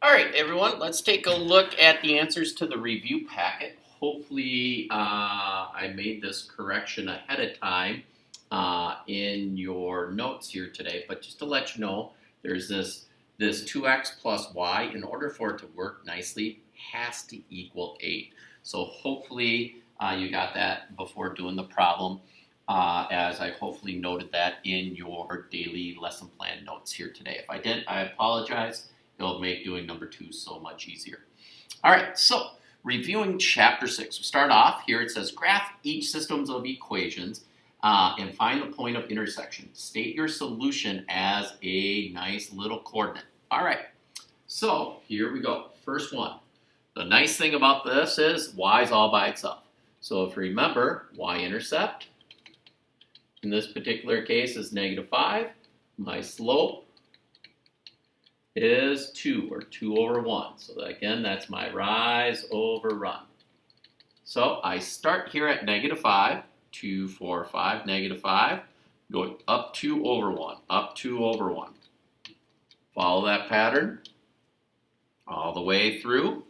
All right, everyone, let's take a look at the answers to the review packet. Hopefully, I made this correction ahead of time in your notes here today. But just to let you know, there's this 2x plus y, in order for it to work nicely, has to equal 8. So hopefully you got that before doing the problem, as I hopefully noted that in your daily lesson plan notes here today. If I didn't, I apologize. It'll make doing number 2 so much easier. All right, so reviewing chapter 6. We start off here. It says graph each systems of equations and find the point of intersection. State your solution as a nice little coordinate. All right, so here we go. First one. The nice thing about this is y is all by itself. So if you remember, y-intercept in this particular case is -5. My slope is 2, or 2 over 1. So again, that's my rise over run. So I start here at -5, 2, 4, 5, -5, going up 2 over 1, up 2 over 1. Follow that pattern all the way through.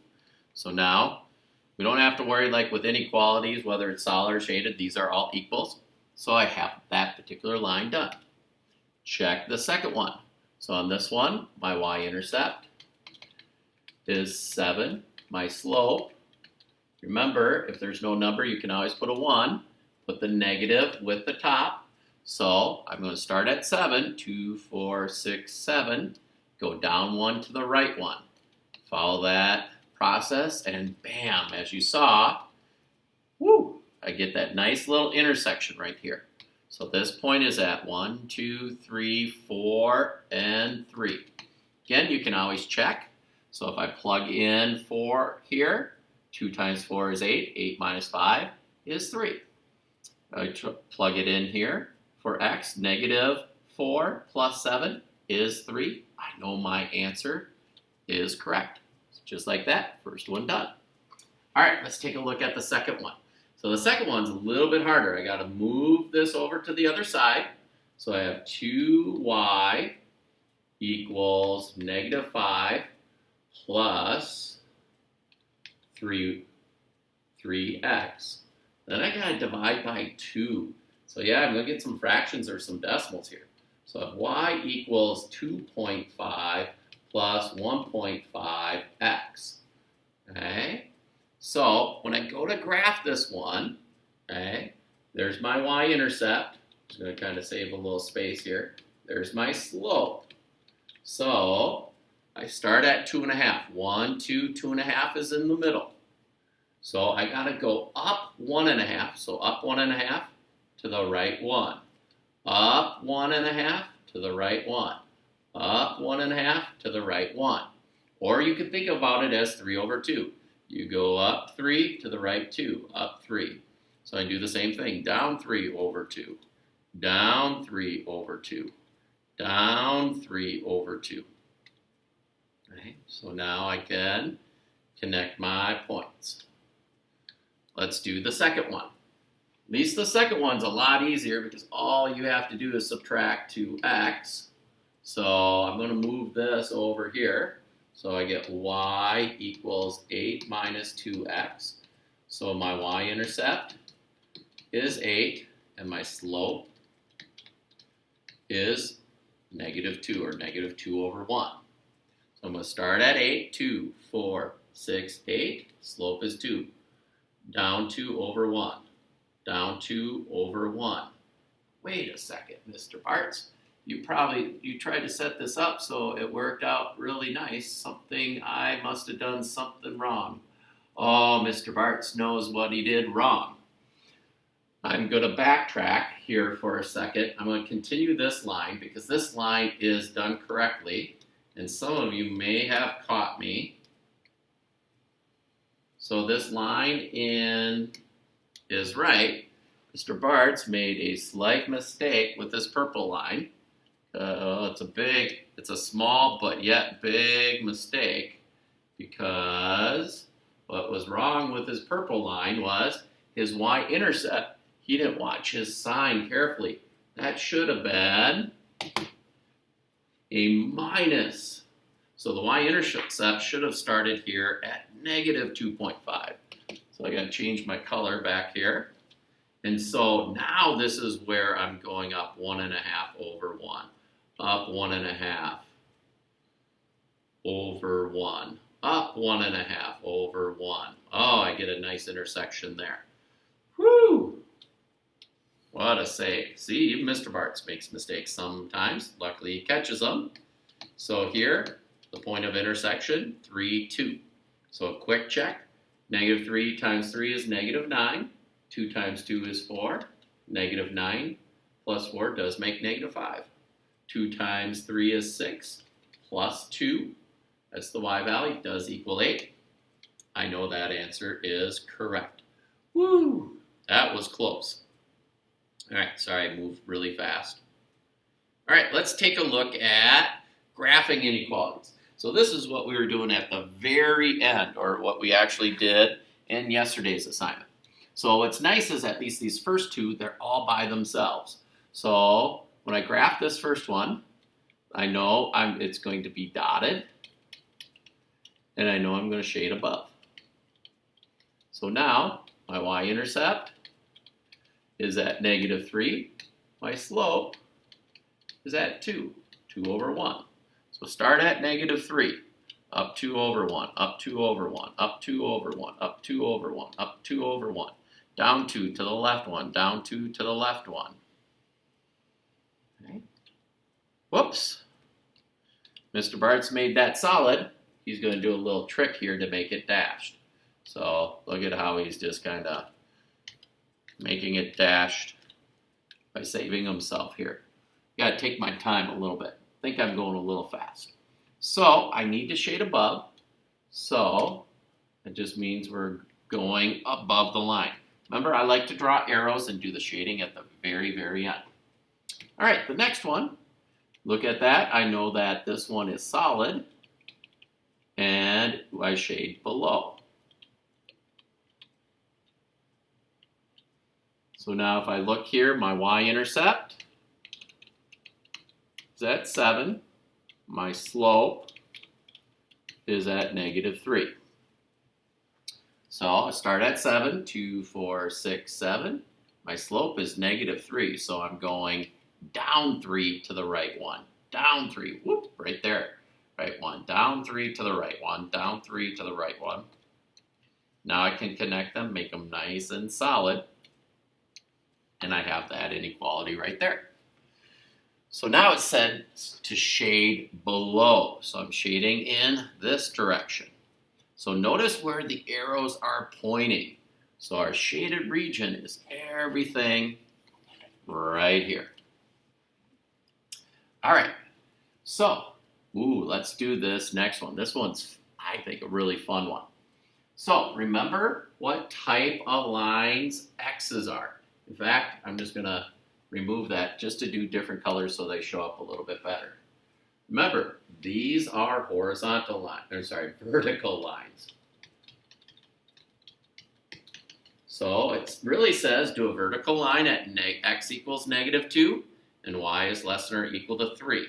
So now we don't have to worry like with inequalities, whether it's solid or shaded, these are all equals. So I have that particular line done. Check the second one. So on this one, my y-intercept is 7. My slope, remember, if there's no number, you can always put a 1. Put the negative with the top. So I'm going to start at 7, 2, 4, 6, 7. Go down 1 to the right 1. Follow that process, and bam, as you saw, woo, I get that nice little intersection right here. So this point is at 1, 2, 3, 4, and 3. Again, you can always check. So if I plug in 4 here, 2 times 4 is 8. 8 minus 5 is 3. I plug it in here for x. -4 plus 7 is 3. I know my answer is correct. Just like that, first one done. All right, let's take a look at the second one. So the second one's a little bit harder. I got to move this over to the other side. So I have 2y equals -5 plus 3x. Then I got to divide by 2. So yeah, I'm going to get some fractions or some decimals here. So I have y equals 2.5 plus 1.5x. Okay? So when I go to graph this one, okay, there's my y-intercept. Just going to kind of save a little space here. There's my slope. So I start at 2.5. 1, 2, 2.5 is in the middle. So I got to go up 1.5. So up 1.5 to the right 1. Up 1.5 to the right 1. Up 1.5 to the right 1. Or you could think about it as 3 over 2. You go up 3 to the right 2, up 3. So I do the same thing, down 3 over 2, down 3 over 2, down 3 over 2. Okay, so now I can connect my points. Let's do the second one. At least the second one's a lot easier because all you have to do is subtract 2x. So I'm going to move this over here. So I get y equals 8 minus 2x. So my y-intercept is 8, and my slope is -2, or -2 over 1. So I'm going to start at 8, 2, 4, 6, 8. Slope is 2. Down 2 over 1. Down 2 over 1. Wait a second, Mr. Bartz. You tried to set this up so it worked out really nice. I must have done something wrong. Oh, Mr. Bartz knows what he did wrong. I'm going to backtrack here for a second. I'm going to continue this line because this line is done correctly. And some of you may have caught me. So this line in is right. Mr. Bartz made a slight mistake with this purple line. It's a small but yet big mistake, because what was wrong with his purple line was his y-intercept. He didn't watch his sign carefully. That should have been a minus So the y-intercept should have started here at negative 2.5. So I got to change my color back here. And so now this is where I'm going up 1.5 over 1. Up 1.5 over 1. Up 1.5 over 1. Oh, I get a nice intersection there. Whew! What a save. See, even Mr. Bartz makes mistakes sometimes. Luckily, he catches them. So here, the point of intersection, 3, 2. So a quick check. Negative 3 times 3 is negative 9. 2 times 2 is 4. Negative 9 plus 4 does make negative 5. 2 times 3 is 6. Plus 2, that's the y value, does equal 8. I know that answer is correct. Woo! That was close. All right, sorry, I moved really fast. All right, let's take a look at graphing inequalities. So this is what we were doing at the very end, or what we actually did in yesterday's assignment. So what's nice is at least these first two, they're all by themselves. So when I graph this first one, I know it's going to be dotted, and I know I'm going to shade above. So now my y-intercept is at negative 3. My slope is at 2 over 1. So start at negative 3, up 2 over 1, up 2 over 1, up 2 over 1, up 2 over 1, up 2 over 1, down 2 to the left 1, down 2 to the left 1. Okay. Whoops. Mr. Bartz made that solid. He's going to do a little trick here to make it dashed. So look at how he's just kind of making it dashed by saving himself here. Got to take my time a little bit. I think I'm going a little fast. So I need to shade above. So it just means we're going above the line. Remember, I like to draw arrows and do the shading at the very, very end. All right, the next one. Look at that. I know that this one is solid. And I shade below. So now if I look here, my y-intercept is at 7. My slope is at negative 3. So I start at 7, 2, 4, 6, 7. My slope is negative 3, so I'm going down 3 to the right 1. Down 3, whoop, right there. Right 1, down 3 to the right 1, down 3 to the right 1. Now I can connect them, make them nice and solid. And I have that inequality right there. So now it said to shade below. So I'm shading in this direction. So notice where the arrows are pointing. So our shaded region is everything right here. All right, so let's do this next one. This one's, I think, a really fun one. So remember what type of lines X's are. In fact, I'm just going to remove that just to do different colors so they show up a little bit better. Remember, these are horizontal lines, vertical lines. So it really says do a vertical line at x equals negative 2 and y is less than or equal to 3.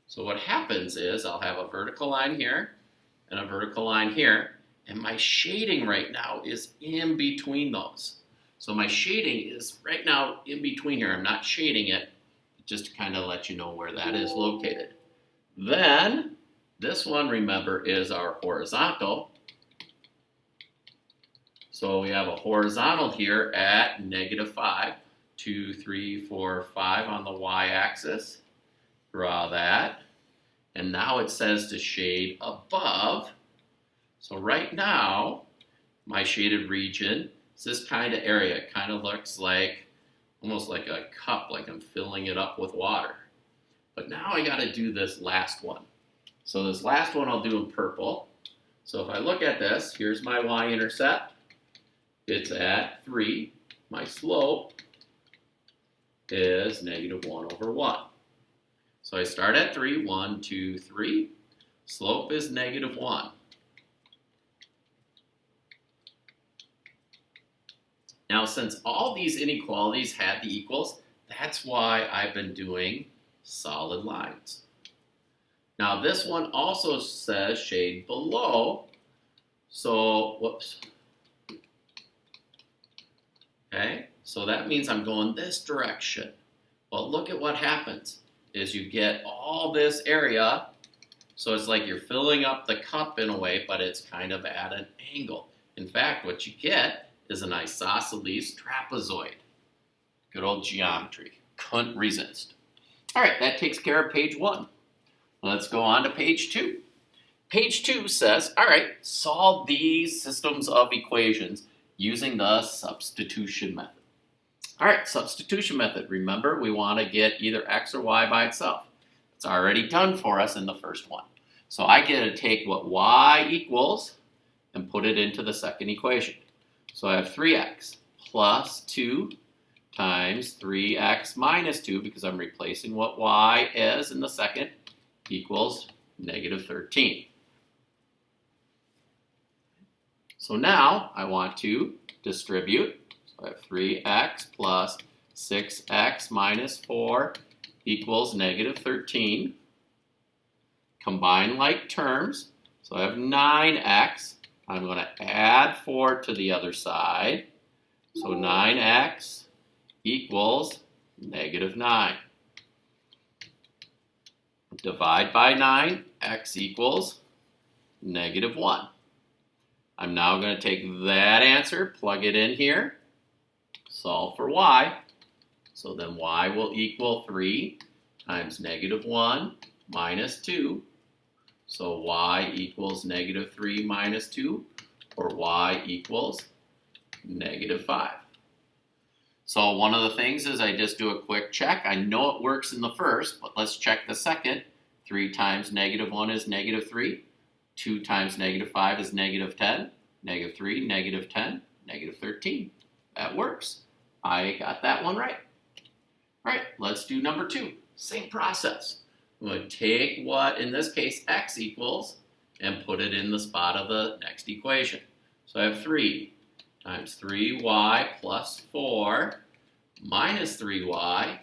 So what happens is I'll have a vertical line here and a vertical line here, and my shading right now is in between those. So my shading is right now in between here. I'm not shading it, just to kind of let you know where that is located. Then this one, remember, is our horizontal. So we have a horizontal here at negative 5, 2, 3, 4, 5 on the y-axis. Draw that. And now it says to shade above. So right now, my shaded region is this kind of area. It kind of looks like, almost like a cup, like I'm filling it up with water. But now I got to do this last one. So this last one I'll do in purple. So if I look at this, here's my y-intercept. It's at 3. My slope is negative 1 over 1. So I start at 3, 1, 2, 3. Slope is negative 1. Now, since all these inequalities had the equals, that's why I've been doing solid lines. Now this one also says shade below. So, whoops. Okay, so that means I'm going this direction. Well, look at what happens is you get all this area. So it's like you're filling up the cup in a way, but it's kind of at an angle. In fact, what you get is an isosceles trapezoid. Good old geometry. Couldn't resist. All right, that takes care of page 1. Let's go on to page 2. Page 2 says, all right, solve these systems of equations using the substitution method. All right, substitution method. Remember, we want to get either x or y by itself. It's already done for us in the first one. So I get to take what y equals and put it into the second equation. So I have 3x plus 2 times 3x minus 2, because I'm replacing what y is in the second, equals negative 13. So now I want to distribute. So I have 3x plus 6x minus 4 equals negative 13. Combine like terms. So I have 9x. I'm going to add 4 to the other side. So 9x equals negative 9. Divide by 9, x equals negative 1. I'm now going to take that answer, plug it in here, solve for y. So then y will equal 3 times negative 1 minus 2. So y equals negative 3 minus 2, or y equals negative 5. So one of the things is I just do a quick check. I know it works in the first, but let's check the second. 3 times negative 1 is negative 3. 2 times negative 5 is negative 10. Negative 3, negative 10, negative 13. That works. I got that one right. All right, let's do number 2. Same process. I'm going to take what, in this case, x equals, and put it in the spot of the next equation. So I have 3 times 3y plus 4 minus 3y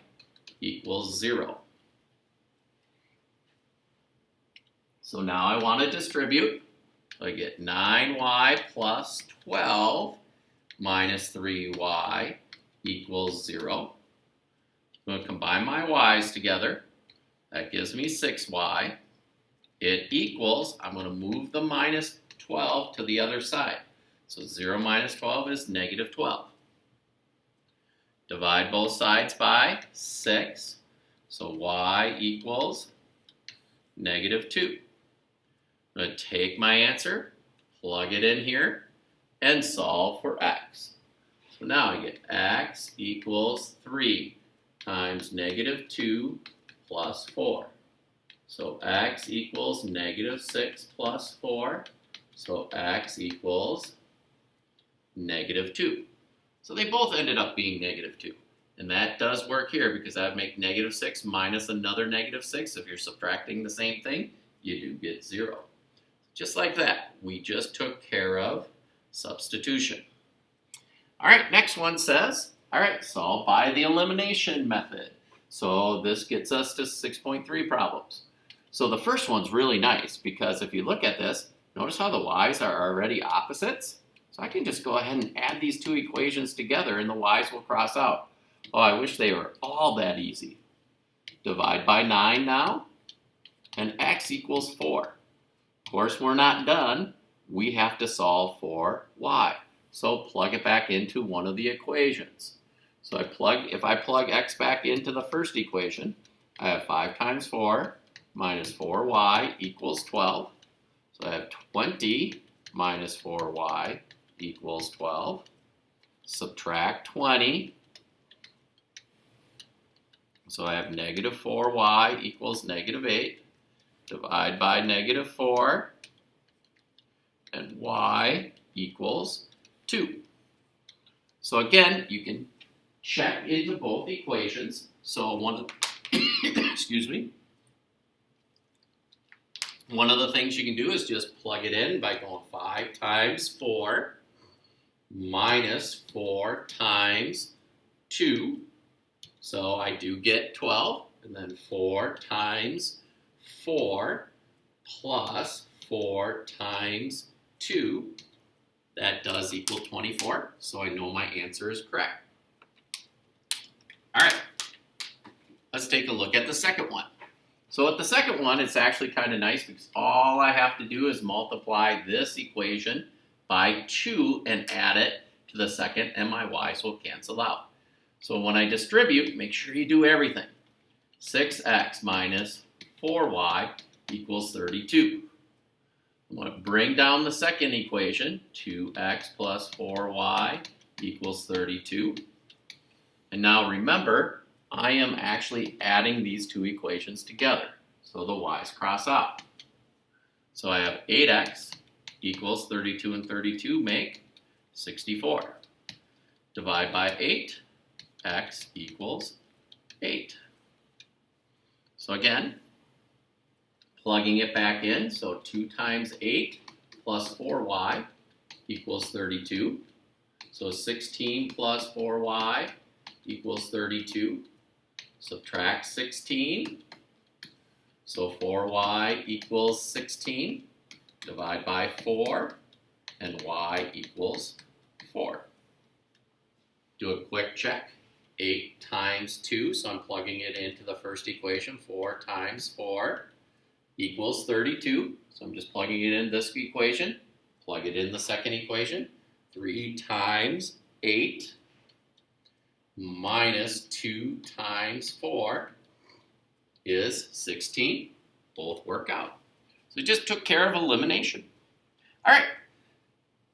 equals 0. So now I want to distribute. So I get 9y plus 12 minus 3y equals 0. I'm going to combine my y's together. That gives me 6y. It equals, I'm going to move the minus 12 to the other side. So 0 minus 12 is negative 12. Divide both sides by 6. So y equals negative 2. I'm going to take my answer, plug it in here, and solve for x. So now I get x equals 3 times negative 2 plus 4. So x equals negative 6 plus 4. So x equals negative 2. So they both ended up being negative 2. And that does work here because I would make negative 6 minus another negative 6. If you're subtracting the same thing, you do get 0. Just like that, we just took care of substitution. All right, next one says, all right, solve by the elimination method. So this gets us to 6.3 problems. So the first one's really nice because if you look at this, notice how the y's are already opposites? So I can just go ahead and add these two equations together and the y's will cross out. Oh, I wish they were all that easy. Divide by 9 now, and x equals 4. Of course, we're not done. We have to solve for y. So plug it back into one of the equations. So if I plug x back into the first equation, I have 5 times 4 minus 4y equals 12. So I have 20 minus 4y equals 12. Subtract 20. So I have negative 4y equals negative 8. Divide by negative 4. And y equals 2. So again, you can check into both equations. So excuse me. One of the things you can do is just plug it in by going 5 times 4 minus 4 times 2. So I do get 12, and then 4 times 4 plus 4 times 2. That does equal 24, so I know my answer is correct. All right, let's take a look at the second one. So at the second one, it's actually kind of nice because all I have to do is multiply this equation by 2 and add it to the second, and my y's will cancel out. So when I distribute, make sure you do everything. 6x minus 4y equals 32. I'm going to bring down the second equation, 2x plus 4y equals 32. And now remember, I am actually adding these two equations together, so the y's cross out. So I have 8x equals 32 and 32 make 64. Divide by 8, x equals 8. So again, plugging it back in, so 2 times 8 plus 4y equals 32. So 16 plus 4y equals 32. Subtract 16. So 4y equals 16. Divide by 4, and y equals 4. Do a quick check. 8 times 2, so I'm plugging it into the first equation. 4 times 4 equals 32. So I'm just plugging it in this equation. Plug it in the second equation. 3 times 8 minus 2 times 4 is 16. Both work out. So we just took care of elimination. All right,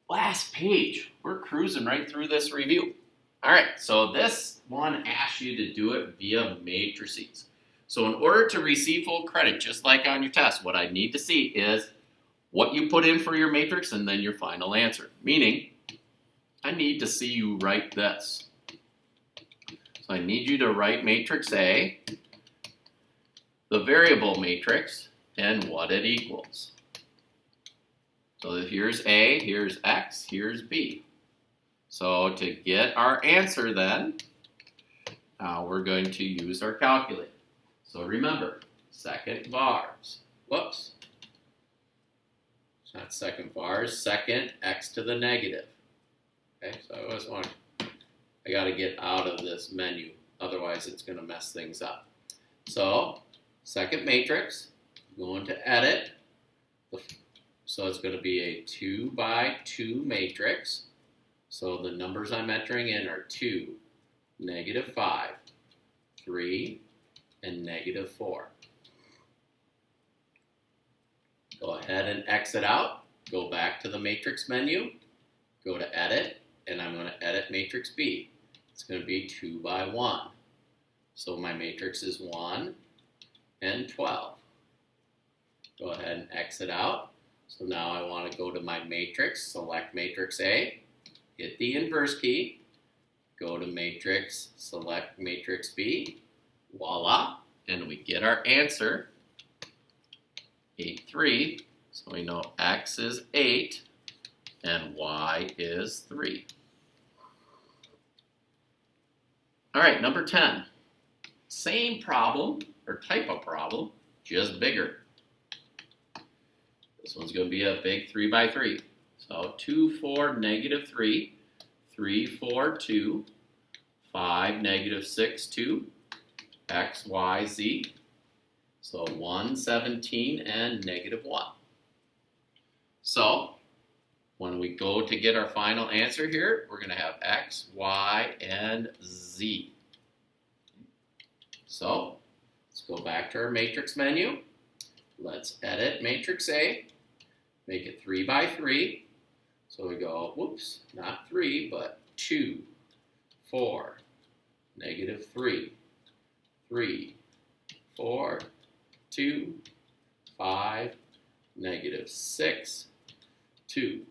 last page. We're cruising right through this review. All right, so this one asks you to do it via matrices. So in order to receive full credit, just like on your test, what I need to see is what you put in for your matrix and then your final answer. Meaning, I need to see you write this. So I need you to write matrix A, the variable matrix, and what it equals. So here's A, here's X, here's B. So to get our answer then, we're going to use our calculator. So remember, second vars. Whoops. It's not second vars, second x to the negative. Okay, so I always want to, I got to get out of this menu, otherwise it's going to mess things up. So second matrix, going to edit. So it's going to be a 2 by 2 matrix. So the numbers I'm entering in are 2, -5, 3, and -4. Go ahead and exit out. Go back to the matrix menu. Go to edit, and I'm going to edit matrix B. It's going to be 2 by 1. So my matrix is 1 and 12. Go ahead and exit out. So now I want to go to my matrix, select matrix A, hit the inverse key, go to matrix, select matrix B, voila, and we get our answer, 8, 3. So we know x is 8 and y is 3. All right, number 10. Same problem, or type of problem, just bigger. This one's going to be a big 3 by 3. So 2, 4, -3, 3, 4, 2, 5, -6, 2, x, y, z. So 1, 17, and -1. So when we go to get our final answer here, we're going to have x, y, and z. So let's go back to our matrix menu. Let's edit matrix A. Make it 3 by 3. So we go, whoops, not 3, but 2, 4, -3, 3, 4, 2, 5, -6, 2.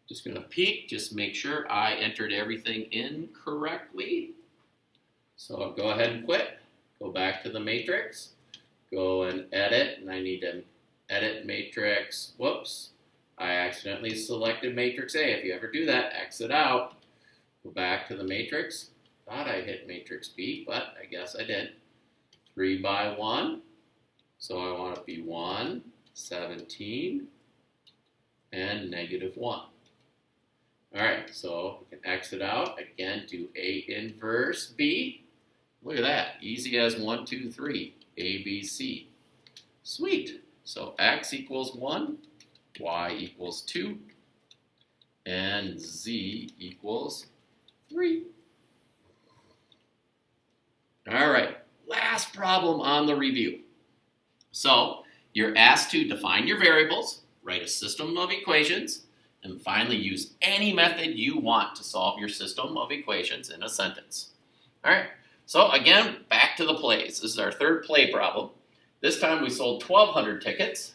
Just going to peek, just make sure I entered everything in correctly. So go ahead and quit. Go back to the matrix. Go and edit, and I need to edit matrix. Whoops. I accidentally selected matrix A. If you ever do that, exit out. Go back to the matrix. Thought I hit matrix B, but I guess I did. 3 by 1. So I want it to be 1, 17, and -1. All right, so we can X it out. Again, do A inverse B. Look at that, easy as 1, 2, 3, A, B, C. Sweet. So X equals 1, Y equals 2, and Z equals 3. All right, last problem on the review. So you're asked to define your variables, write a system of equations, and finally use any method you want to solve your system of equations in a sentence. All right, so again, back to the plays. This is our third play problem. This time we sold 1,200 tickets.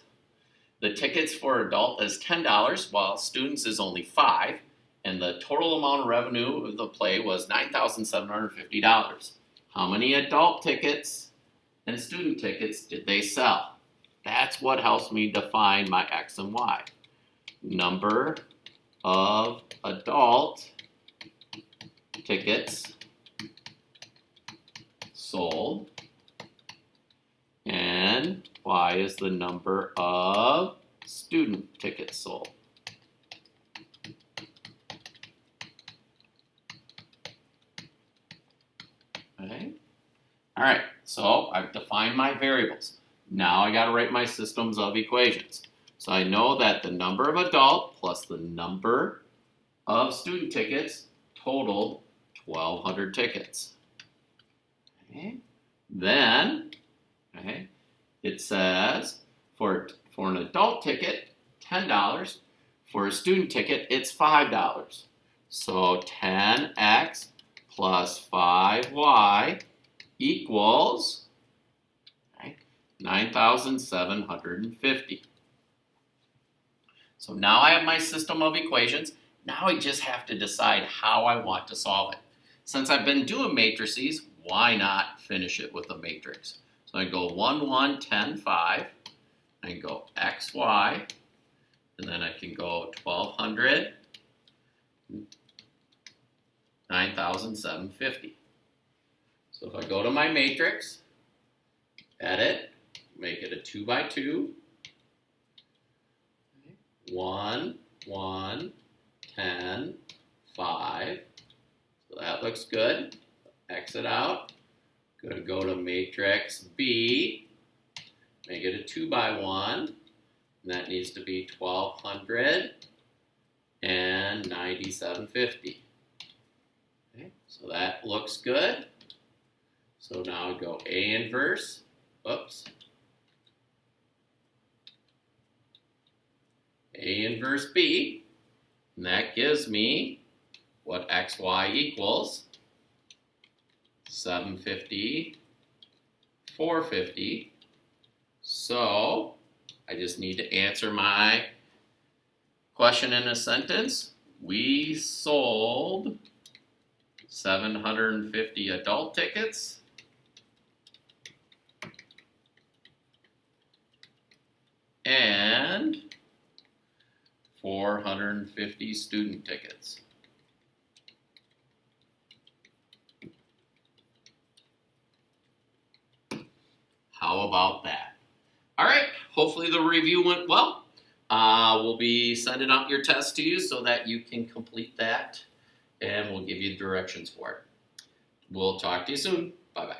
The tickets for adult is $10, while students is only $5, and the total amount of revenue of the play was $9,750. How many adult tickets and student tickets did they sell? That's what helps me define my X and Y. Number of adult tickets sold, and Y is the number of student tickets sold. Okay. All right, so I've defined my variables. Now I got to write my systems of equations. So I know that the number of adult plus the number of student tickets totaled 1,200 tickets. Okay. Then, it says for an adult ticket, $10. For a student ticket, it's $5. So 10x plus 5y equals 9,750. So now I have my system of equations. Now I just have to decide how I want to solve it. Since I've been doing matrices, why not finish it with a matrix? So I go 1, 1, 10, 5. I can go x, y, and then I can go 1,200, 9,750. So if I go to my matrix, edit, make it a 2 by 2, 1, 1, 10, 5. So that looks good. Exit out. Gonna go to matrix B, make it a 2 by 1, and that needs to be 1,200 and 9,750. Okay, so that looks good. So now I go A inverse, oops, A inverse B, and that gives me what XY equals 750, 450. So I just need to answer my question in a sentence. We sold 750 adult tickets and 450 student tickets. How about that? All right, hopefully the review went well. We'll be sending out your test to you so that you can complete that, and we'll give you directions for it. We'll talk to you soon. Bye-bye.